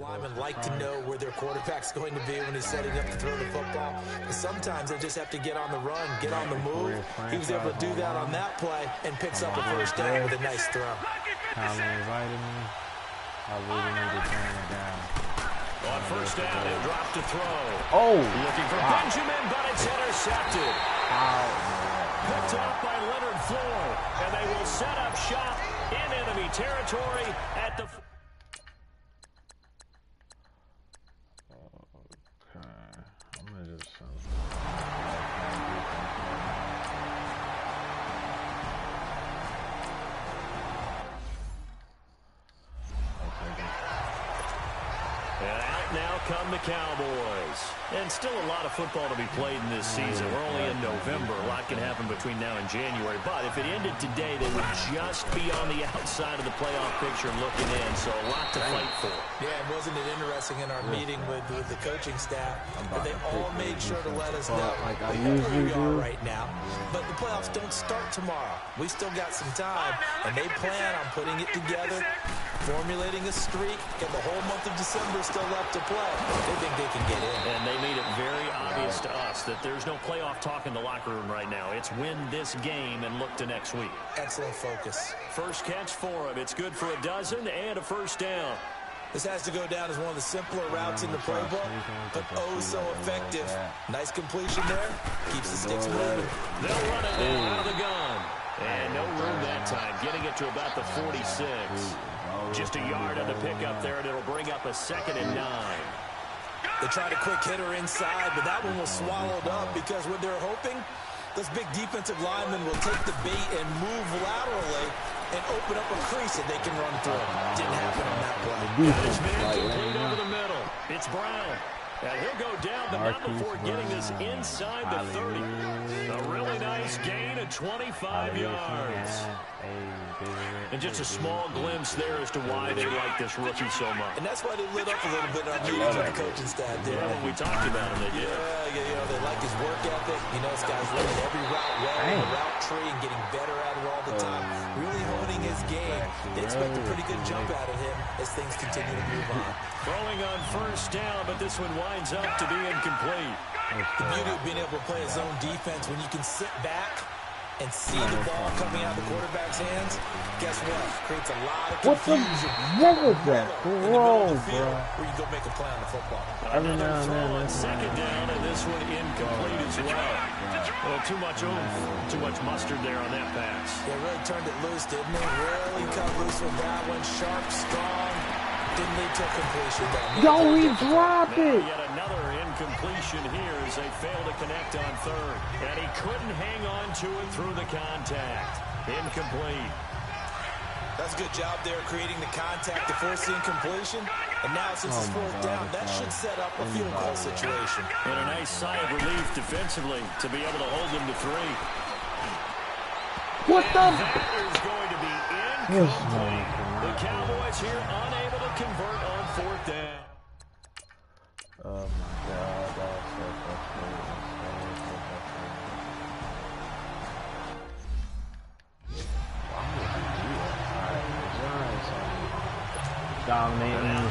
Linemen like to know where their quarterback's going to be when he's setting up to throw the football. But sometimes they just have to get on the run, get on the move. He was able to do that on that play and picks up a first down with a nice throw. Colin invited me. I really need to turn it down. On first down, he'll drop to throw. Oh! Looking for Benjamin, but it's intercepted. Picked off by Leonard Floor, and they will set up shop in enemy territory at the... Now come the Cowboys. And still a lot of football to be played in this season. We're only in November. A lot can happen between now and January. But if it ended today, they would just be on the outside of the playoff picture looking in. So a lot to fight for. Yeah, and wasn't it interesting in our meeting with the coaching staff that they all made sure to let us know where we are right now. But the playoffs don't start tomorrow. We still got some time, and they plan on putting it together, formulating a streak, and the whole month of December still left to play. They think they can get in. And they made it very obvious to us that there's no playoff talk in the locker room right now. It's win this game and look to next week. Excellent focus. First catch for him. It's good for a dozen and a first down. This has to go down as one of the simpler routes in the playbook, but oh so effective. Nice completion there. Keeps the sticks moving. They'll run it out of the gun. And no room that time. Getting it to about the 46. Just a yard on the pickup there, and it'll bring up a 2nd and 9. They tried a quick hitter inside, but that one was swallowed up because what they're hoping, those big defensive linemen will take the bait and move laterally and open up a crease that they can run through. Didn't happen on that play. This man complete over the middle. It's Brown. And he'll go down, but not before getting this inside the 30. A really nice gain of 25 yards. And just a small glimpse there as to why they like this rookie so much. And that's why they lit up a little bit on meetings with the coaching staff, didn't they? When we talked about him, they did. Yeah, you know, they like his work ethic. You know, this guy's running every route well in the route tree and getting better at it all the time. Really honing his game. They expect a pretty good jump out of him as things continue to move on. Throwing on first down, but this one winds up to be incomplete. The beauty of being able to play a zone defense when you can sit back and see the ball coming out of the quarterback's hands, guess what? Creates a lot of confusion. What was that? Whoa, bro. Where you go make a play on the football. Another throw on 2nd down, and this one incomplete as well. Well, too much oomph, too much mustard there on that pass. Yeah, really turned it loose, didn't it? Really cut loose with that one. Sharp, strong. Didn't lead to a completion. Yo, he dropped it. Yet another incompletion here as they fail to connect on 3rd. And he couldn't hang on to it through the contact. Incomplete. That's a good job there creating the contact to force the incompletion. And now since it's 4th down, that should set up a field goal situation. And a nice sigh of relief defensively to be able to hold them to 3. What the? That is going to be incomplete. The Cowboys here unable to convert on 4th down. Oh my God, that's so frustrating.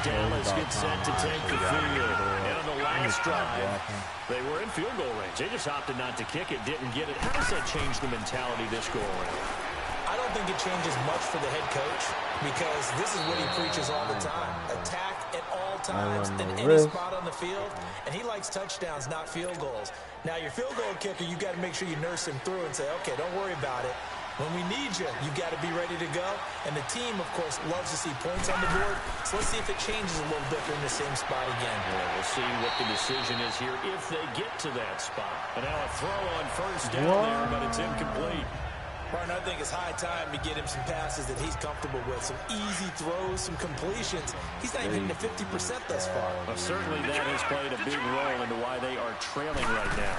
Dallas gets set to take the field. And on the last drive, they were in field goal range. They just opted not to kick it, didn't get it. How does that change the mentality this go around? I don't think it changes much for the head coach because this is what he preaches all the time. Attack at all times in any spot on the field. And he likes touchdowns, not field goals. Now, your field goal kicker, you got to make sure you nurse him through and say, okay, don't worry about it. When we need you, you've got to be ready to go. And the team, of course, loves to see points on the board. So let's see if it changes a little bit in the same spot again. Yeah, we'll see what the decision is here if they get to that spot. And now a throw on first down there, but it's incomplete. Martin, I think it's high time to get him some passes that he's comfortable with. Some easy throws, some completions. He's not even hitting the 50% thus far. Well, certainly that has played a big role into why they are trailing right now.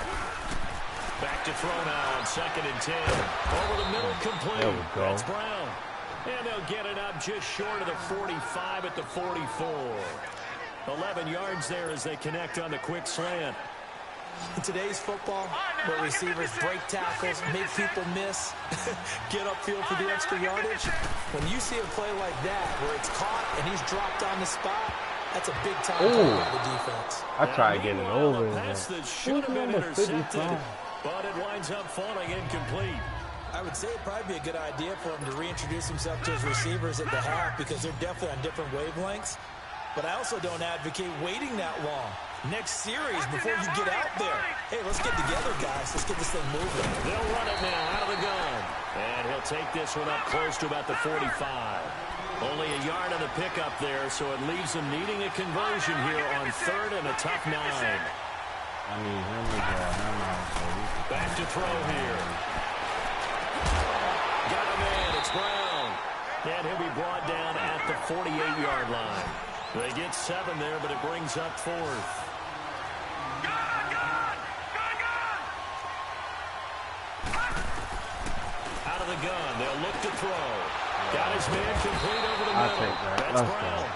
Back to throw now on 2nd and 10. Over the middle, complete. That's Brown. And they'll get it up just short of the 45 at the 44. 11 yards there as they connect on the quick slant. In today's football, where receivers break tackles, make people miss, get upfield for the extra yardage, when you see a play like that where it's caught and he's dropped on the spot, That's a big time play by the defense. I tried getting it over. Pass that should have been intercepted, but it winds up falling incomplete. I would say it'd probably be a good idea for him to reintroduce himself to his receivers at the half because they're definitely on different wavelengths. But I also don't advocate waiting that long. Next series, before you get out there, hey, let's get together, guys. Let's get this thing moving. They'll run it now out of the gun. And he'll take this one up close to about the 45. Only a yard on the pickup there, so it leaves him needing a conversion here on 3rd and a tough 9. I mean, back to throw here. Got a man, it's Brown. And he'll be brought down at the 48-yard line. They get 7 there, but it brings up 4th. Out of the gun, they'll look to throw. Got his man complete over the middle. I'll take that. That's Brown.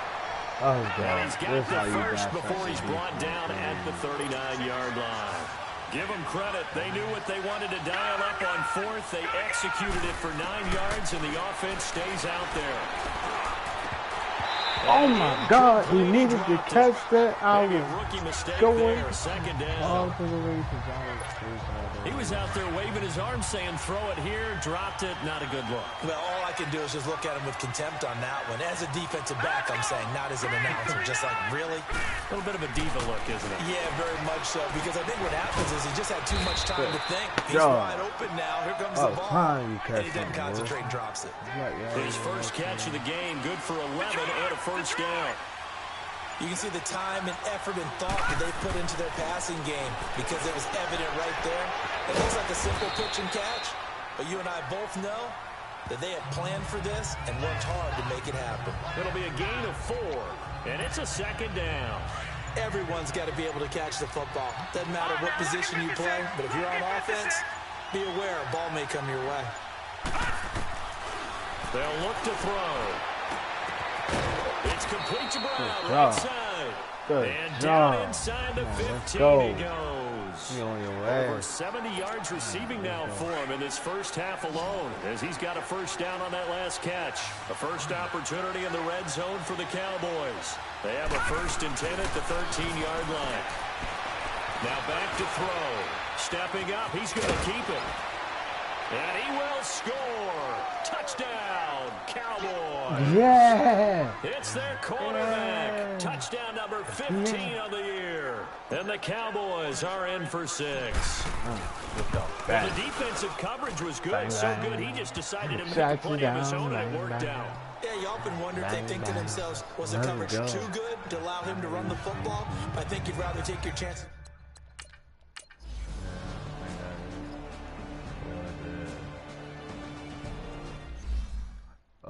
Oh, God. And he's got the first before he's brought down at the 39-yard line. Give them credit. They knew what they wanted to dial up on 4th. They executed it for 9 yards, and the offense stays out there. Oh, my God. He needed to catch that. I was going all to the races. He was out there waving his arm saying, throw it here, dropped it. Not a good look. Well, all I can do is just look at him with contempt on that one. As a defensive back, I'm saying, not as an announcer. Just like, really? A little bit of a diva look, isn't it? Yeah, very much so. Because I think what happens is he just had too much time to think. He's wide open now. Here comes the ball. And he doesn't concentrate and drops it. His first catch of the game, good for 11 and a first down. You can see the time and effort and thought that they put into their passing game because it was evident right there. It looks like a simple pitch and catch, but you and I both know that they had planned for this and worked hard to make it happen. It'll be a gain of 4, and it's a second down. Everyone's got to be able to catch the football. Doesn't matter what position you play, but if you're on offense, be aware a ball may come your way. They'll look to throw. It's complete to Brown, right side. And down inside the 15 he goes. Over 70 yards receiving now for him in this first half alone, as he's got a first down on that last catch. A first opportunity in the red zone for the Cowboys. They have a 1st and 10 at the 13-yard line. Now back to throw. Stepping up, he's going to keep it. And he will score. Touchdown, Cowboys. Yeah. It's their quarterback. Yeah. Touchdown number 15 on the year. And the Cowboys are in for 6. Well, the defensive coverage was good, so good he just decided to make a play of his own, and it worked out. Yeah, you often wonder if they think to themselves, was the coverage too good to allow him to run the football? I think you'd rather take your chances.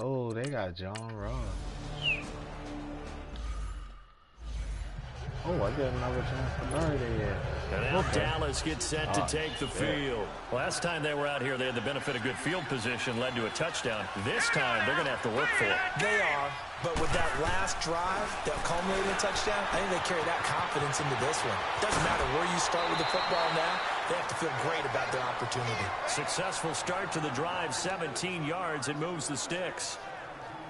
Oh, they got John Ross. Oh, I get another chance to bury there. And now Dallas gets set to take the field. Last time they were out here, they had the benefit of good field position, led to a touchdown. This time, they're going to have to work for it. They are, but with that last drive that culminated in a touchdown, I think they carry that confidence into this one. Doesn't matter where you start with the football now, they have to feel great about their opportunity. Successful start to the drive, 17 yards, and moves the sticks.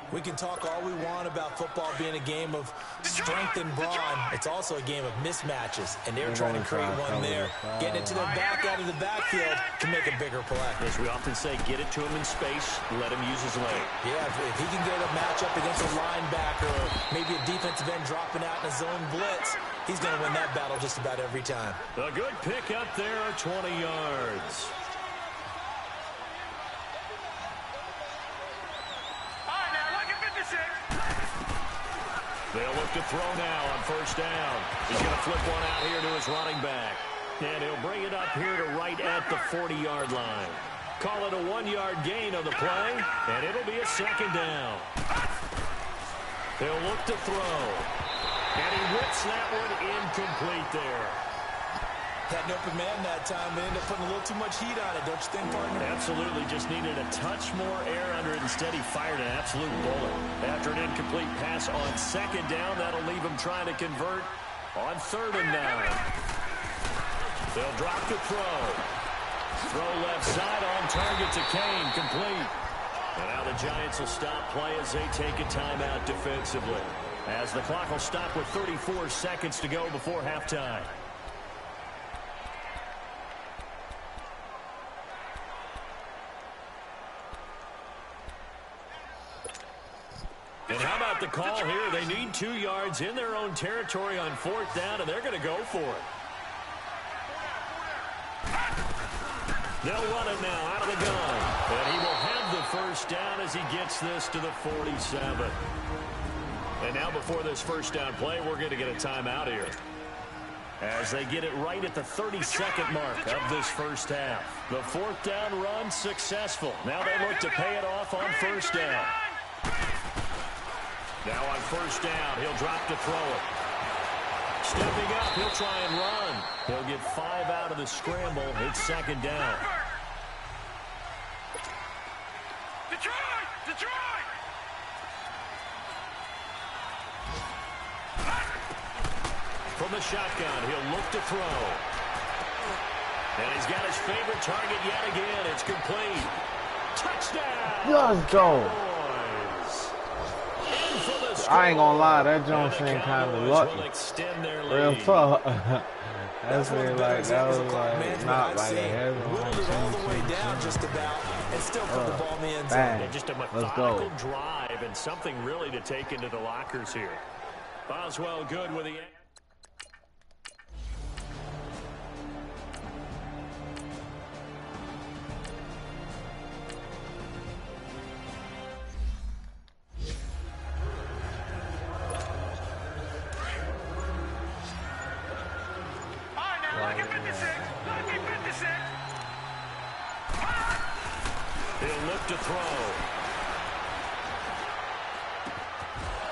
We can talk all we want about football being a game of strength and brawn. It's also a game of mismatches, and they're trying to create one there. Getting it to their back out of the backfield can make a bigger play. As we often say, get it to him in space, let him use his leg. Yeah, if he can get a matchup against a linebacker or maybe a defensive end dropping out in a zone blitz, he's going to win that battle just about every time. A good pick up there, 20 yards. They'll look to throw now on first down. He's going to flip one out here to his running back. And he'll bring it up here to right at the 40-yard line. Call it a 1-yard gain on the play, and it'll be a second down. They'll look to throw. And he whips that one incomplete there. Had an open man that time, but ended up putting a little too much heat on it, don't you think, partner? Absolutely. Just needed a touch more air under it. Instead, he fired an absolute bullet. After an incomplete pass on second down, that'll leave him trying to convert on 3rd and 9. They'll drop the throw. Throw left side on target to Kane, complete. And now the Giants will stop play as they take a timeout defensively. As the clock will stop with 34 seconds to go before halftime. And how about the call here? They need 2 yards in their own territory on 4th down, and they're going to go for it. They'll run it now out of the gun. And he will have the first down as he gets this to the 47. And now before this first down play, we're going to get a timeout here. As they get it right at the 32nd mark of this first half. The 4th down run successful. Now they look to pay it off on first down. Now on first down, he'll drop to throw it. Stepping up, he'll try and run. He'll get 5 out of the scramble. It's 2nd down. Detroit! From the shotgun, he'll look to throw. And he's got his favorite target yet again. It's complete. Touchdown! Let's go. I ain't gonna lie, that Jones thing kind of lucky. Real talk. That's really like, that was like, not like a heavy one. All the way down just about, and still put the ball in the end zone. And just a methodical drive and something really to take into the lockers here. Boswell good with the... He'll look to throw.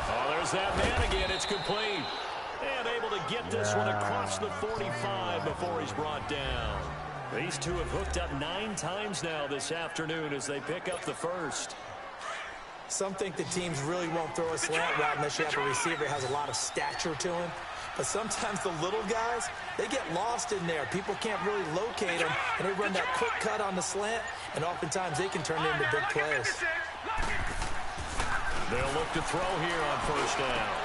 Oh, there's that man again. It's complete. And able to get this one across the 45 before he's brought down. These two have hooked up 9 times now this afternoon as they pick up the first. Some think the teams really won't throw a slant route unless you have a receiver who has a lot of stature to him. But sometimes the little guys, they get lost in there. People can't really locate them, and they run that quick cut on the slant, and oftentimes they can turn it into big plays. They'll look to throw here on first down.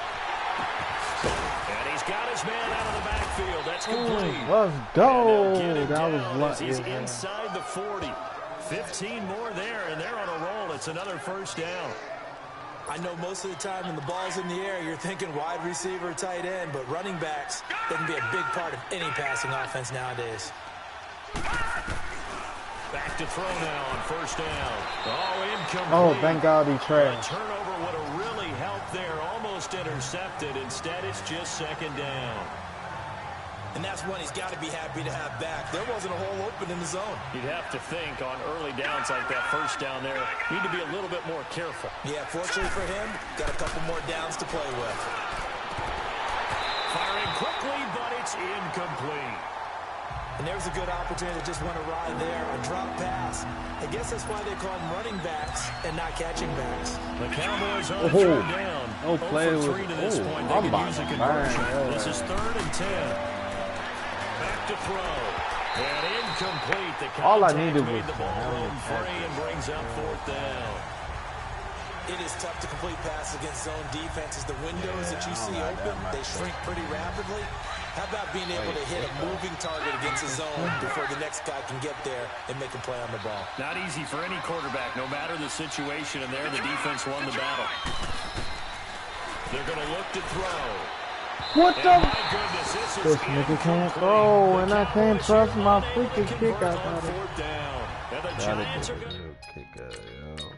And he's got his man out of the backfield. That's complete. Let's go. That was lucky. He's inside the 40. 15 more there, and they're on a roll. It's another first down. I know most of the time when the ball's in the air, you're thinking wide receiver, tight end, but running backs, they can be a big part of any passing offense nowadays. Back to throw now on first down. Oh, incomplete. Oh, thank God he trashed. A turnover would have really helped there. Almost intercepted. Instead, it's just 2nd down. And that's one he's got to be happy to have back. There wasn't a hole open in the zone. You'd have to think on early downs like that first down there, need to be a little bit more careful. Yeah, fortunately for him, got a couple more downs to play with. Firing quickly, but it's incomplete. And there's a good opportunity to just run a ride there, a drop pass. I guess that's why they call them running backs and not catching backs. The Cowboys on a third down. Oh, play with 3 to this point. They could use a conversion. This is 3rd and 10. Back to throw. And incomplete. The all I needed was the ball home free and brings up 4th down. It is tough to complete passes against zone defenses. The windows that you see open, they shrink pretty rapidly. How about being able to hit a moving target against a zone before the next guy can get there and make a play on the ball? Not easy for any quarterback, no matter the situation, and there the defense won the battle. They're going to look to throw. What the? My goodness, this nigga can't throw, and I can't trust my freaking kick out of it. 4th down. And the Giants are going to kick out, yo.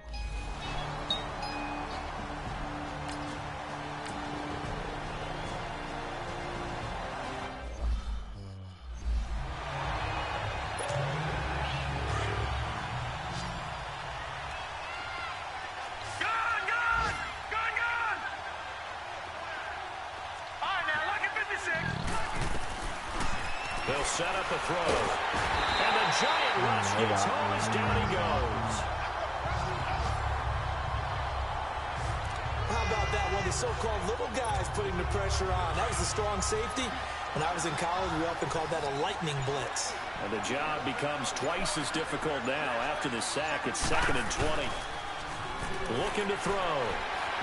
They'll set up a throw. And the giant rush gets home as down he goes. How about that one? The so-called little guys putting the pressure on. That was a strong safety. When I was in college, we often called that a lightning blitz. And the job becomes twice as difficult now after the sack. It's 2nd and 20. Looking to throw.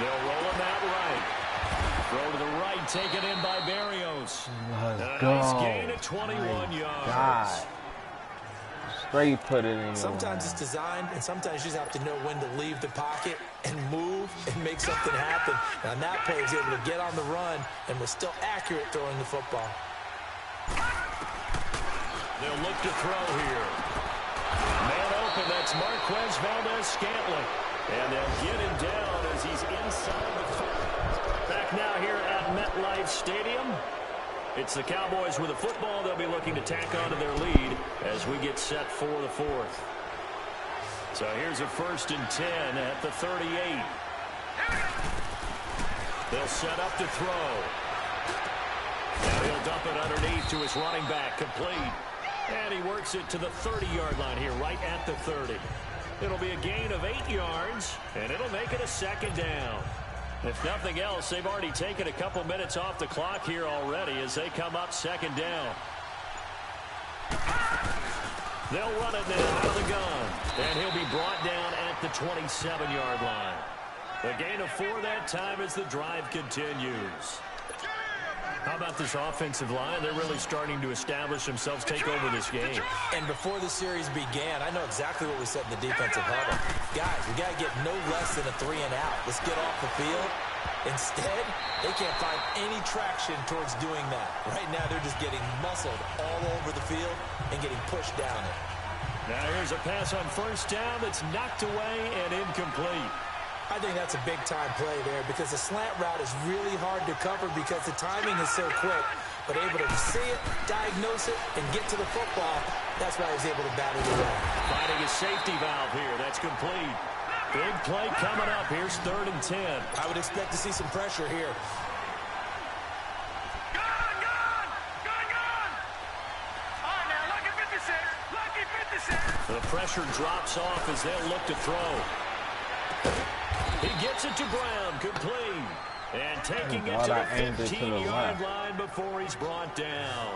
They'll roll him out right. Throw to the right, taken in by Barrios. Let's Nice go. gain of 21 yards. God. Straight put it in. Sometimes it's designed, and sometimes you just have to know when to leave the pocket and move and make something happen. Now, that player was able to get on the run and was still accurate throwing the football. They'll look to throw here. Man open, that's Marquez Valdez-Scantling. And they'll get him down as he's inside the 5. Back now here at MetLife Stadium. It's the Cowboys with the football. They'll be looking to tack onto their lead as we get set for the 4th. So here's a 1st and 10 at the 38. They'll set up to throw. Now he'll dump it underneath to his running back, complete. And he works it to the 30-yard line here, right at the 30. It'll be a gain of 8 yards, and it'll make it a 2nd down. If nothing else, they've already taken a couple minutes off the clock here already as they come up 2nd down. They'll run it now out of the gun, and he'll be brought down at the 27-yard line. The gain of 4 that time as the drive continues. How about this offensive line? They're really starting to establish themselves, take over this game. And before the series began, I know exactly what we said in the defensive huddle. Guys, we got to get no less than a 3 and out. Let's get off the field. Instead, they can't find any traction towards doing that. Right now, they're just getting muscled all over the field and getting pushed down it. Now here's a pass on 1st down that's knocked away and incomplete. I think that's a big-time play there because the slant route is really hard to cover because the timing is so quick. But able to see it, diagnose it, and get to the football, that's why he was able to bat it away. Finding a safety valve here. That's complete. Big play coming up. Here's 3rd and 10. I would expect to see some pressure here. The pressure drops off as they'll look to throw. He gets it to Brown, complete. And taking it to the 15-yard line before he's brought down.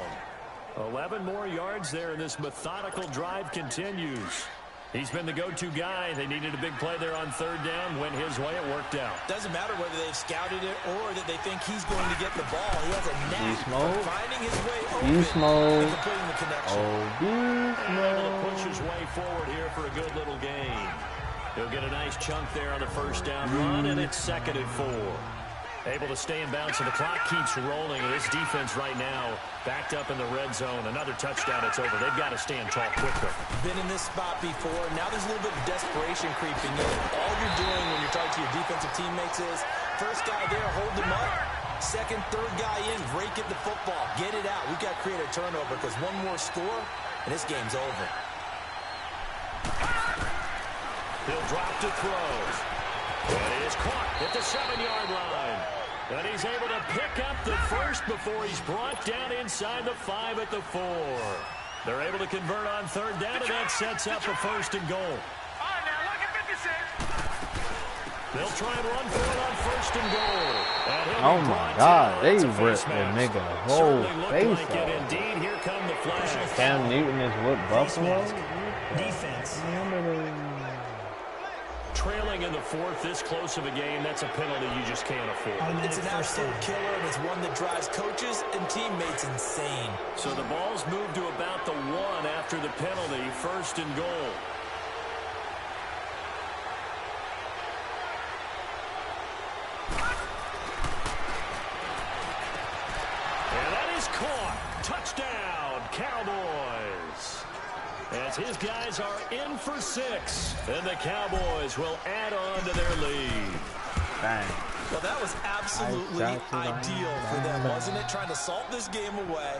11 more yards there, and this methodical drive continues. He's been the go-to guy. They needed a big play there on 3rd down. Went his way, it worked out. Doesn't matter whether they've scouted it or that they think he's going to get the ball. He has a knack for finding his way open and completing the connection. Able to push his way forward here for a good little gain. He'll get a nice chunk there on the 1st down run, and it's 2nd and 4. Able to stay in bounds, so the clock keeps rolling. And this defense right now backed up in the red zone. Another touchdown, it's over. They've got to stand tall quickly. Been in this spot before. Now there's a little bit of desperation creeping in. All you're doing when you're talking to your defensive teammates is, first guy there, hold them up. 2nd, 3rd guy in, break at the football. Get it out. We've got to create a turnover because one more score, and this game's over. He'll drop to throw. And he is caught at the 7-yard line. And he's able to pick up the 1st before he's brought down inside the 5 at the 4. They're able to convert on 3rd down, and that sets up a 1st and goal. They'll try and run for it on 1st and goal. And oh my God, they ripped the nigga whole face like it. Indeed, here come the flags. Cam Newton is with Buffalo. Defense. Trailing in the 4th, this close of a game, that's a penalty you just can't afford. It's an absolute killer, and it's one that drives coaches and teammates insane. So the ball's moved to about the 1 after the penalty, 1st and goal. And that is caught. Touchdown, Cowboys. As his guys are in for 6, and the Cowboys will add on to their lead. Bang. Well, that was absolutely ideal for them, wasn't it? Trying to salt this game away.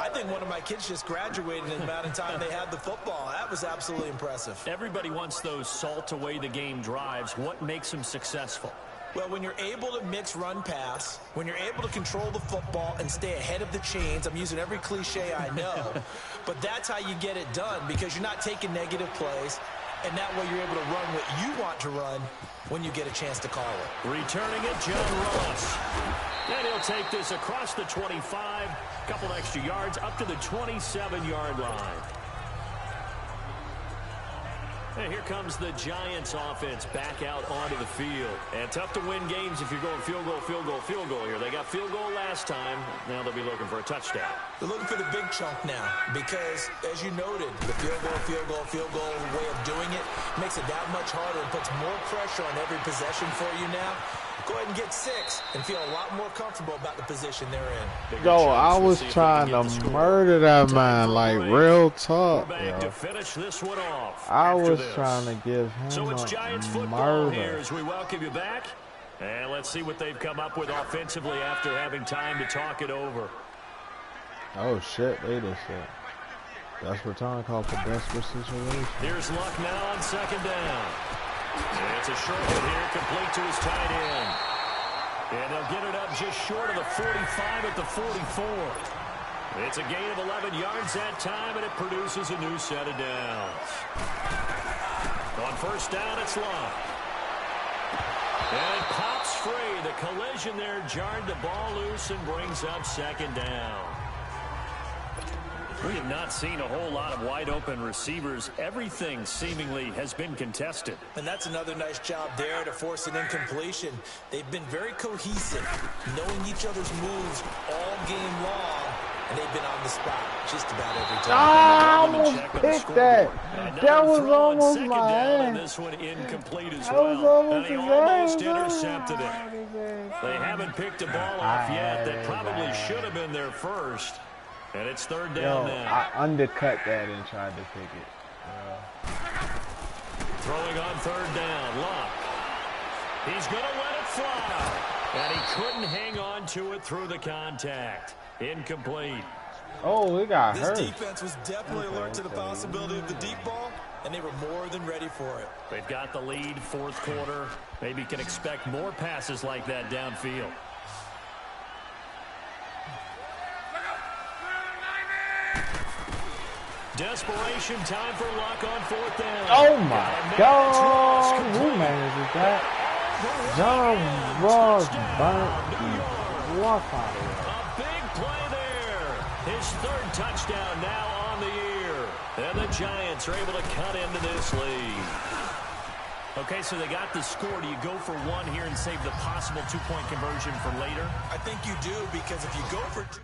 I think one of my kids just graduated in the amount of time they had the football. That was absolutely impressive. Everybody wants those salt away the game drives. What makes them successful? Well, when you're able to mix run-pass, when you're able to control the football and stay ahead of the chains, I'm using every cliche I know, but that's how you get it done because you're not taking negative plays, and that way you're able to run what you want to run when you get a chance to call it. Returning it, John Ross. And he'll take this across the 25, a couple extra yards, up to the 27-yard line. And here comes the Giants offense back out onto the field. And tough to win games if you're going field goal, field goal, field goal here. They got field goal last time. Now they'll be looking for a touchdown. They're looking for the big chunk now because, as you noted, the field goal way of doing it makes it that much harder and puts more pressure on every possession for you now. Go ahead and get 6 and feel a lot more comfortable about the position they're in. Yo, I was trying to murder that man, like real talk. To finish this one off I was trying to give him so it's Giants football here as we welcome you back. And let's see what they've come up with offensively after having time to talk it over. Oh shit, they just said. That's return call for desperate situation. Here's Luck now on second down. It's a short one here, complete to his tight end. And they'll get it up just short of the 45 at the 44. It's a gain of 11 yards that time, and it produces a new set of downs. On first down, it's Luck. And it pops free. The collision there jarred the ball loose and brings up second down. We have not seen a whole lot of wide-open receivers. Everything seemingly has been contested. And that's another nice job there to force an incompletion. They've been very cohesive, knowing each other's moves all game long, and they've been on the spot just about every time. I almost picked that. That was almost my hand. This one incomplete as well. And he almost intercepted it. They haven't picked a ball off yet. That probably should have been their first. And it's third down now. I undercut that and tried to pick it. Throwing on third down, Luck. He's going to let it fly. And he couldn't hang on to it through the contact. Incomplete. Oh, we got hurt. This defense was definitely alert to the possibility of the deep ball, and they were more than ready for it. They've got the lead, fourth quarter. Maybe can expect more passes like that downfield. Desperation time for Luck on fourth down. Oh my God! Who manages that? John Ross burnt the walk out of it. A big play there. His third touchdown now on the year. And the Giants are able to cut into this lead. Okay, so they got the score. Do you go for one here and save the possible two-point conversion for later? I think you do, because if you go for two...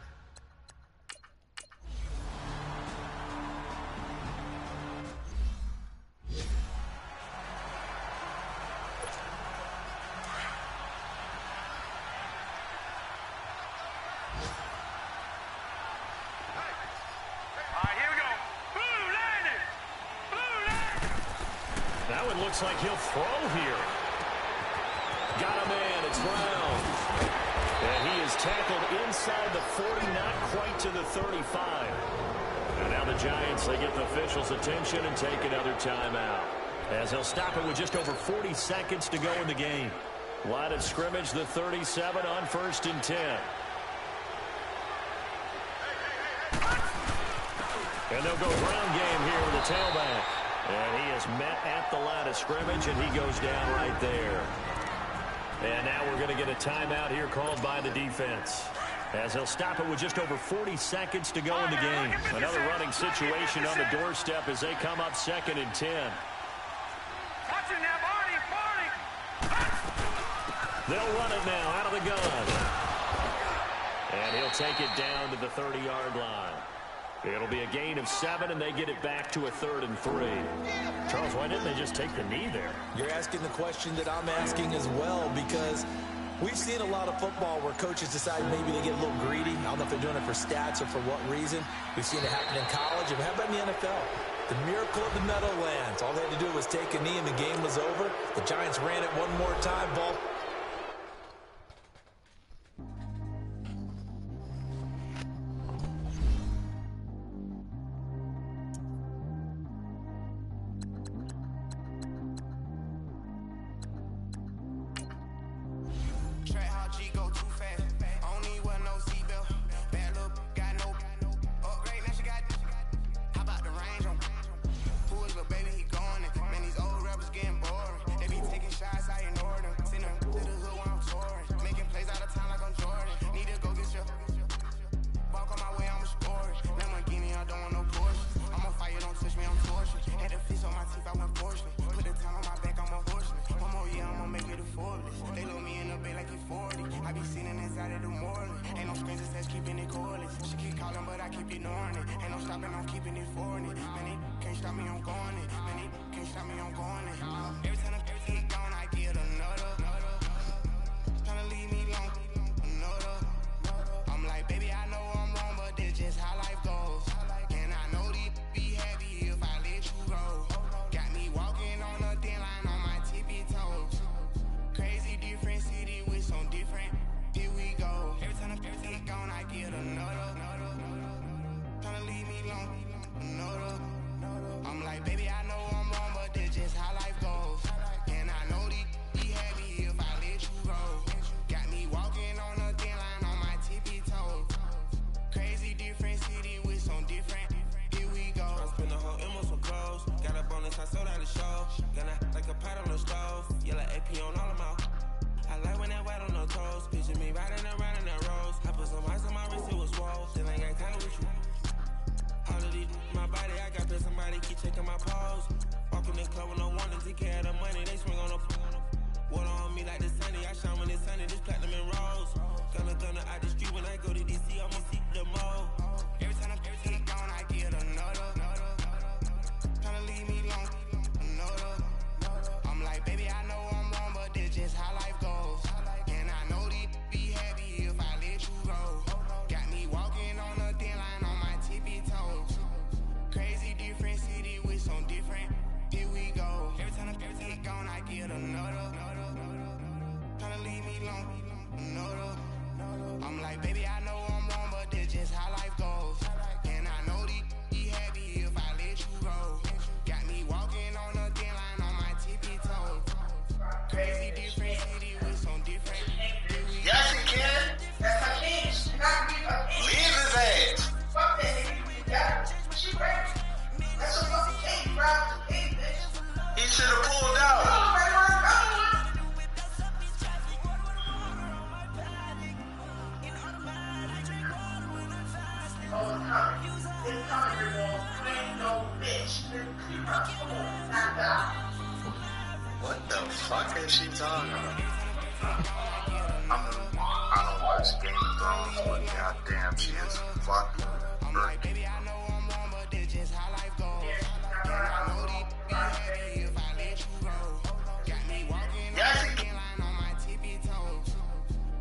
Looks like he'll throw here. Got a man, it's Brown. And he is tackled inside the 40, not quite to the 35. And now the Giants, they get the officials' attention and take another timeout. As they'll stop it with just over 40 seconds to go in the game. Line of scrimmage, the 37 on first and 10. And they'll go ground game here with the tailback. And he is met at the line of scrimmage, and he goes down right there. And now we're going to get a timeout here called by the defense. As they'll stop it with just over 40 seconds to go in the game. Another running situation on the doorstep as they come up second and 10. They'll run it now out of the gun. And he'll take it down to the 30-yard line. It'll be a gain of 7, and they get it back to a 3rd and 3. Charles, why didn't they just take the knee there? You're asking the question that I'm asking as well, because we've seen a lot of football where coaches decide maybe they get a little greedy. I don't know if they're doing it for stats or for what reason. We've seen it happen in college. And how about in the NFL? The miracle of the Meadowlands. All they had to do was take a knee, and the game was over. The Giants ran it one more time, ball. keep ignoring it. Ain't no stopping, I'm keeping it foreign it. Man, it can't stop me, I'm going it. Man, it can't stop me, I'm going it. Every time I get gone, I get another. Tryna leave me alone, another. I'm like, baby, I know I'm wrong, but this just how life goes. And I know these be happy if I let you go. Got me walking on a thin line on my tippy toes. Crazy different city with some different. Here we go. Every time I get gone, I get another. Tryna leave me alone, another. I'm like, baby, I know I'm wrong, but this just how life goes. And I know these be happy if I let you go. Got me walking on a thin line on my tippy toes. Crazy different city with some different. Here we go. I spend the whole M on some clothes. Got a bonus, I sold out the show. Gonna like a pot on the stove. Yellow AP on all of my. I like when that white on the toes. Picture me riding around in that rose. I put some ice on my wrist, it was swole. Still ain't got time with you. All of these, my body, I got to somebody keep checking my pose. Walking in the club with no one to take care of the money. They swing on the water on me like the sunny. I shine when it's sunny, this platinum and rose. Gonna out the street when I go to DC, I'ma see the mall. Every time I get gone, I get another. Tryna leave me alone, another. I'm like, baby, I know I'm wrong, but this just how life goes. And I know these be happy if I let you go. Got me walking on a thin line on my tippy toes. Crazy different city with some different. Here we go. Every time I get gone, I get another. Tryna leave me alone, another. I'm like, baby, I know I'm wrong, but this just how life goes. And I know these be happy if I let you go. Got me walking on a thin line on my tippy toes. Crazy different city with some different. Yes, he can. That's my king. Leave his ass. Fuck that nigga. She ready. That's a fucking king, bro. He should have pulled out. What the fuck is she talking about? I don't watch Game of Thrones, but goddamn, she is fucking burnt. Baby, I know I'm wrong, but this just how life goes. And I know these be happy if I let you go. Got me walking on a thin line on my tippy toes.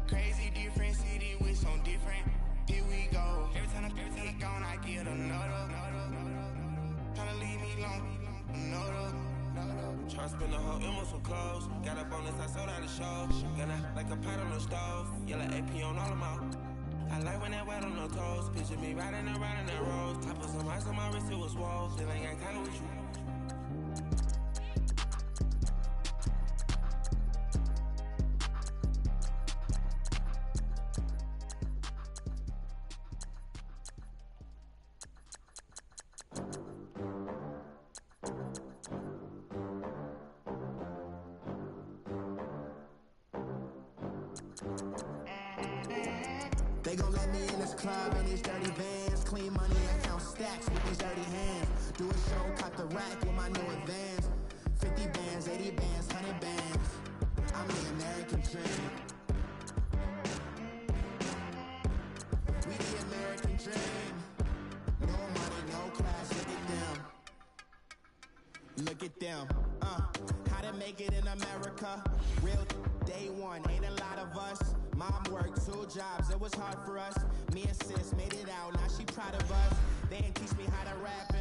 Crazy different city with some different. Here we go. Every time I get gone, I get another. Tryna leave me alone, another. Tryna spend the whole M on some clothes. Got a bonus, I sold out the show. Gonna like a pot on the stove. Yellow AP on all of my. I like when that white on the toes. Picture me riding around in that rose. I put some ice on my wrist, it was swole. Still ain't got time with you. They gon' let me in this club in these dirty vans. Clean money and count stacks with these dirty hands. Do a show, cut the rack with my new advance. 50 bands, 80 bands, 100 bands. I'm the American dream. We the American dream. No money, no class, look at them. Look at them. How to make it in America. Real day one, ain't a lot of us. Mom worked 2 jobs, it was hard for us. Me and sis made it out, now she proud of us. They ain't teach me how to rap